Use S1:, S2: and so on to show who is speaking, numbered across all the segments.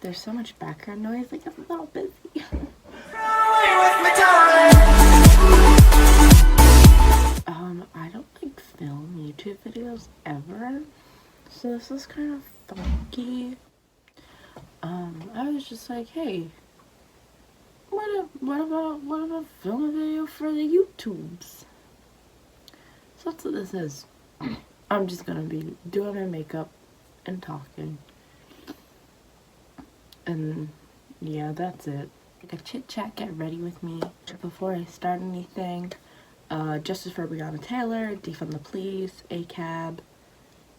S1: There's so much background noise, like I'm a little busy. I don't like film YouTube videos ever, so this is kind of funky. I was just like, hey, what about film a video for the YouTubes? So that's what this is. I'm just gonna be doing my makeup and talking. And yeah, that's it. Like a chit chat, get ready with me. Before I start anything, Justice for Breonna Taylor, defund the police, ACAB,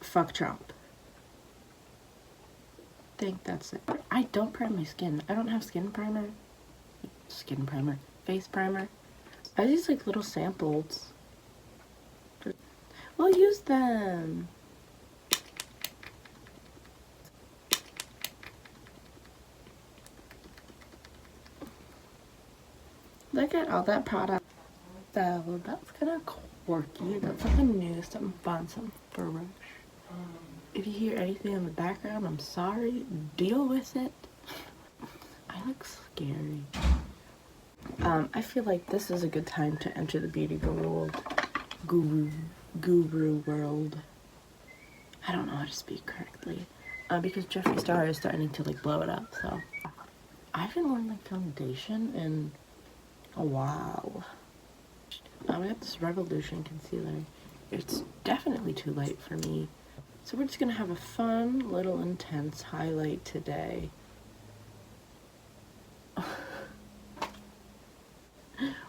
S1: fuck Trump. I think that's it. I don't prime my skin. I don't have skin primer. Face primer. I use like little samples. We'll use them. Look at all that product. So that's kind of quirky. That's something new, something fun, something fresh. If you hear anything in the background, I'm sorry. Deal with it. I look scary. I feel like this is a good time to enter the beauty guru world. I don't know how to speak correctly. Because Jeffree Star is starting to like blow it up, so. I haven't worn like foundation in a while. I got this Revolution concealer. It's definitely too light for me. So we're just gonna have a fun, little intense highlight today.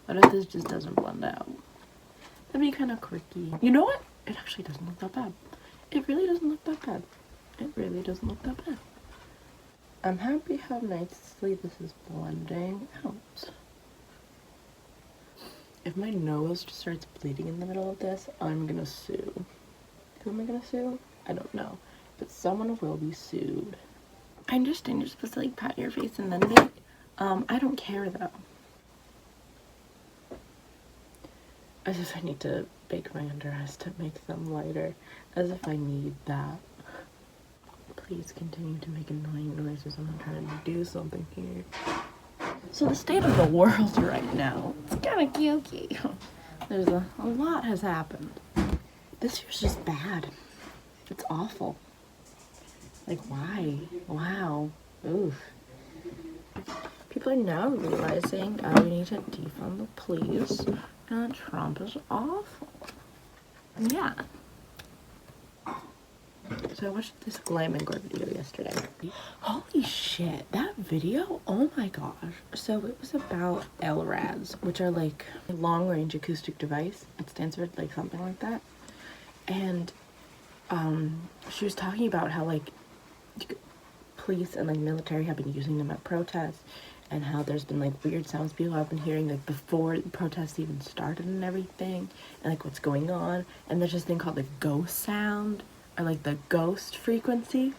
S1: What if this just doesn't blend out? That'd be kind of quirky. You know what? It actually doesn't look that bad. It really doesn't look that bad. It really doesn't look that bad. I'm happy how nicely this is blending out. If my nose just starts bleeding in the middle of this, I'm gonna sue. Who am I gonna sue? I don't know. But someone will be sued. I understand you're supposed to like pat your face and then bake. I don't care though. As if I need to bake my under eyes to make them lighter. As if I need that. Please continue to make annoying noises. I'm not trying to do something here. So the state of the world right now, it's kind of kooky. There's a lot has happened. This year's just bad. It's awful. Like, why? Wow. Oof. People are now realizing we need to defund the police. And Trump is awful. Yeah. So I watched this Glam and Gore video yesterday. Holy shit, that video, oh my gosh. So it was about LRADs, which are like a long-range acoustic device. It stands for like something like that. And she was talking about how like police and like military have been using them at protests, and how there's been like weird sounds people have been hearing like before the protests even started and everything, and like what's going on. And there's this thing called the ghost sound, or like the ghost frequency,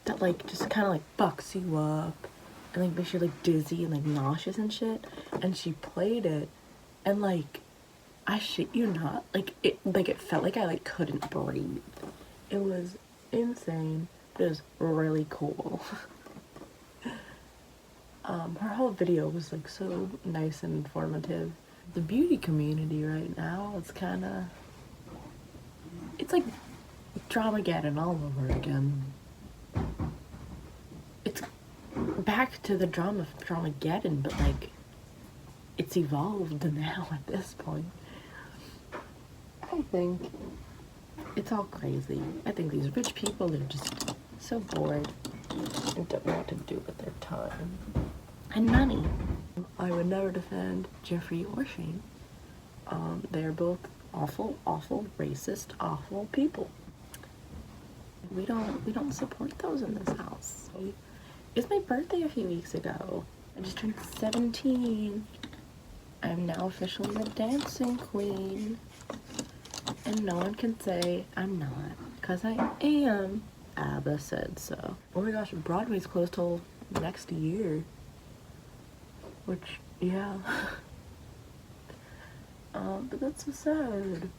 S1: that like just kind of like fucks you up and like makes you like dizzy and like nauseous and shit. And she played it, and like, I shit you not, like it felt like I like couldn't breathe. It was insane. It was really cool. Her whole video was like so nice and informative. The beauty community right now, it's kinda, it's like Dramageddon all over again. It's back to the drama of Dramageddon, but like, it's evolved now at this point. I think it's all crazy. I think these rich people are just so bored and don't know what to do with their time and money. I would never defend Jeffree or Shane. They're both awful, awful, racist, awful people. We don't support those in this house. It was my birthday a few weeks ago. I just turned 17. I'm now officially a dancing queen. And no one can say I'm not, because I am. ABBA said so. Oh my gosh, Broadway's closed till next year. Which, yeah. But that's so sad.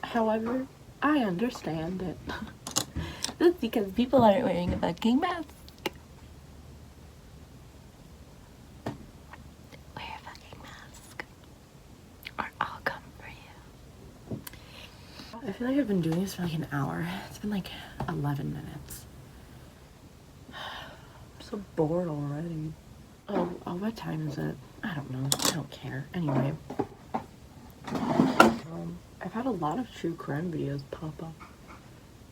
S1: However, I understand it. That's because people aren't wearing a fucking mask. Wear a fucking mask, or I'll come for you. I feel like I've been doing this for like an hour. It's been like 11 minutes. I'm so bored already. Oh, what time is it? I don't know. I don't care. Anyway. I've had a lot of true crime videos pop up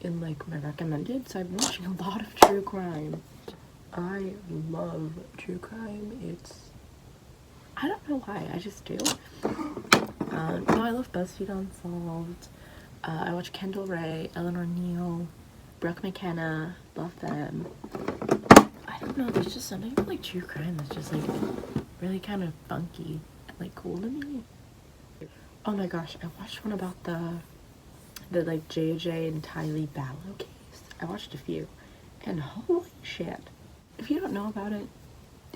S1: in like my recommended, so I've been watching a lot of true crime. I love true crime. I don't know why, I just do. No, I love BuzzFeed Unsolved. I watch Kendall Ray, Eleanor Neal, Brooke McKenna, love them. I don't know, there's just something about like true crime that's just like really kind of funky and like cool to me. Oh my gosh, I watched one about the like JJ and Tylee Vallow case. I watched a few, and holy shit. If you don't know about it,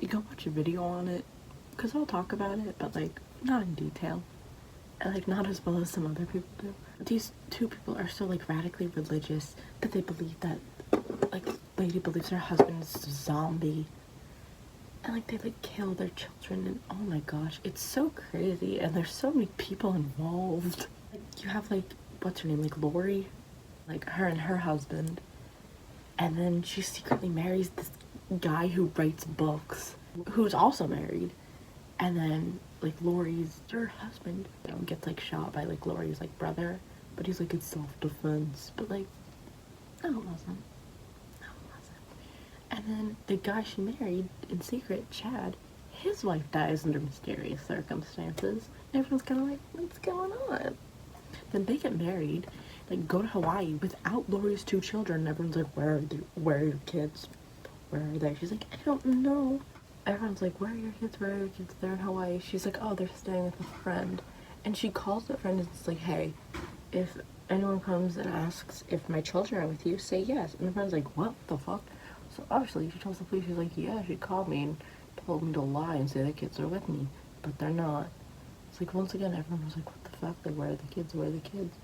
S1: you go watch a video on it, because I'll talk about it, but like not in detail, and like not as well as some other people do. These two people are so like radically religious that they believe that like lady believes her husband is a zombie, and like they like kill their children, and oh my gosh, it's so crazy, and there's so many people involved. Like, you have like, what's her name, like Lori, like her and her husband, and then she secretly marries this guy who writes books, who's also married, and then like Lori's her husband gets like shot by like Lori's like brother, but he's like, it's self-defense, but like no, it wasn't. And then the guy she married in secret, Chad, his wife dies under mysterious circumstances. Everyone's kind of like, what's going on? Then they get married, like go to Hawaii without Lori's two children, and everyone's like, where are your kids? Where are they? She's like, I don't know. Everyone's like, where are your kids? Where are your kids? They're in Hawaii. She's like, oh, they're staying with a friend. And she calls the friend and it's like, hey, if anyone comes and asks if my children are with you, say yes. And the friend's like, what the fuck? So obviously she tells the police, she's like, yeah, she called me and told me to lie and say the kids are with me, but they're not. It's like, once again, everyone was like, what the fuck? Like, where are the kids? Where are the kids?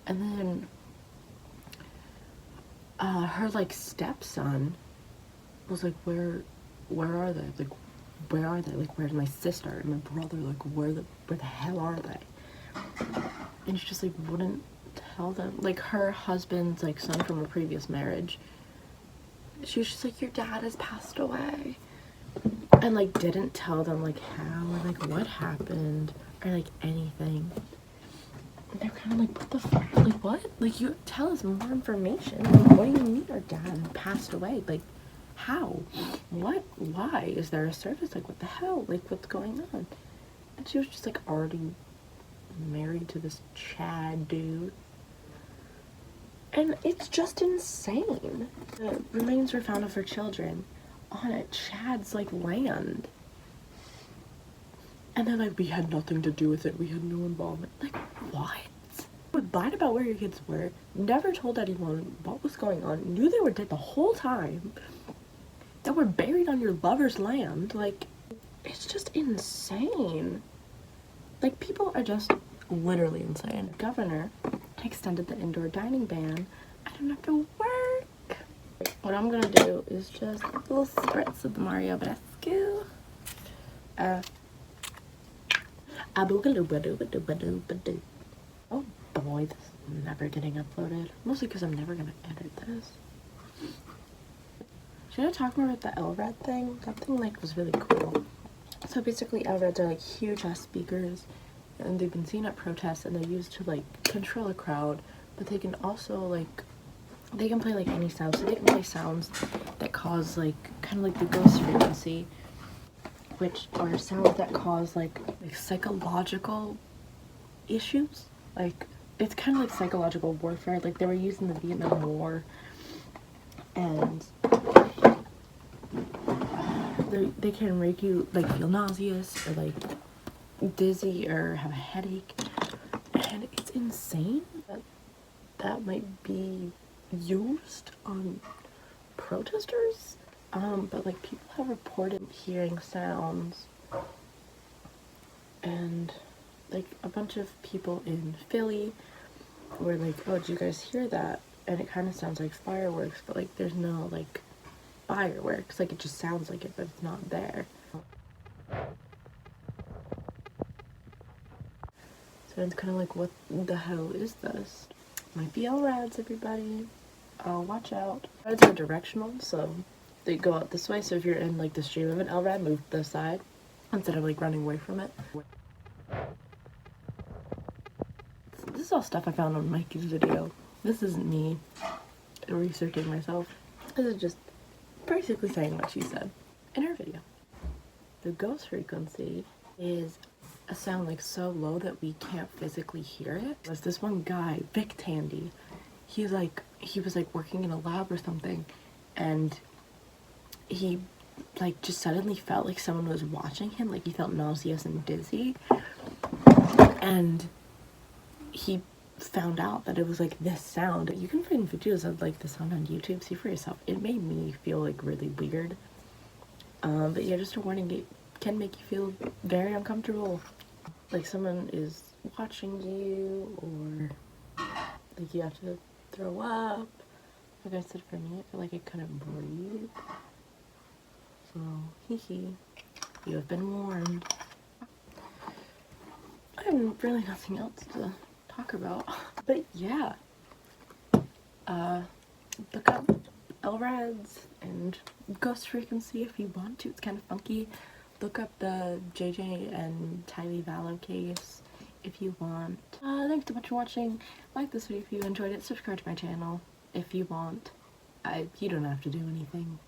S1: And then her like stepson was like, where are they? Like, where are they? Like, where's my sister and my brother? Like, where the hell are they? And she just like wouldn't tell them. Like, her husband's like son from a previous marriage, she was just like, your dad has passed away, and like didn't tell them like how or like what happened or like anything. And they're kind of like, what the fuck? Like, what? Like, you tell us more information. Like, what do you mean our dad passed away? Like, how? What? Why? Is there a service? Like, what the hell? Like, what's going on? And she was just like already married to this Chad dude. And it's just insane. The remains were found of her children on a Chad's like land. And they're like, we had nothing to do with it. We had no involvement. Like, what? We lied about where your kids were, never told anyone what was going on, knew they were dead the whole time, that were buried on your lover's land. Like, it's just insane. Like, people are just literally insane. The governor extended the indoor dining ban. I don't have to work. What I'm gonna do is just a little spritz of the Mario Vescu. Oh boy, this is never getting uploaded. Mostly because I'm never gonna edit this. Should I talk more about the LRAD thing? That thing like was really cool. So basically LRADs are like huge ass speakers, and they've been seen at protests, and they're used to like control a crowd, but they can also like, they can play like any sound. So they can play sounds that cause like kind of like the ghost frequency, which are sounds that cause like psychological issues. Like, it's kind of like psychological warfare. Like, they were used in the Vietnam War, and they can make you like feel nauseous or like dizzy or have a headache, and it's insane that that might be used on protesters. But like, people have reported hearing sounds, and like a bunch of people in Philly were like, oh, did you guys hear that? and it kind of sounds like fireworks, but like there's no like fireworks, like it just sounds like it, but it's not there. So it's kind of like, what the hell is this? Might be LRADs, everybody. Watch out. LRADs are directional, so they go out this way, so if you're in like the stream of an LRAD, move to the side instead of like running away from it. This is all stuff I found on Mikey's video. This isn't me researching myself. This is just basically saying what she said in her video. The ghost frequency is a sound like so low that we can't physically hear it. There's this one guy, Vic Tandy. He was like working in a lab or something, and he like just suddenly felt like someone was watching him. Like he felt nauseous and dizzy, and he found out that it was like this sound. You can find videos of like the sound on YouTube, see for yourself. It made me feel like really weird. But yeah, just a warning, it can make you feel very uncomfortable. Like someone is watching you, or like you have to throw up. Like I said, for me, I feel like I couldn't breathe. So, hee, you have been warned. I have really nothing else to talk about. But yeah, look up LRADs and ghost frequency if you want to. It's kind of funky. Look up the JJ and Tylee Vallow case if you want. Thanks so much for watching. Like this video if you enjoyed it. Subscribe to my channel if you want. You don't have to do anything.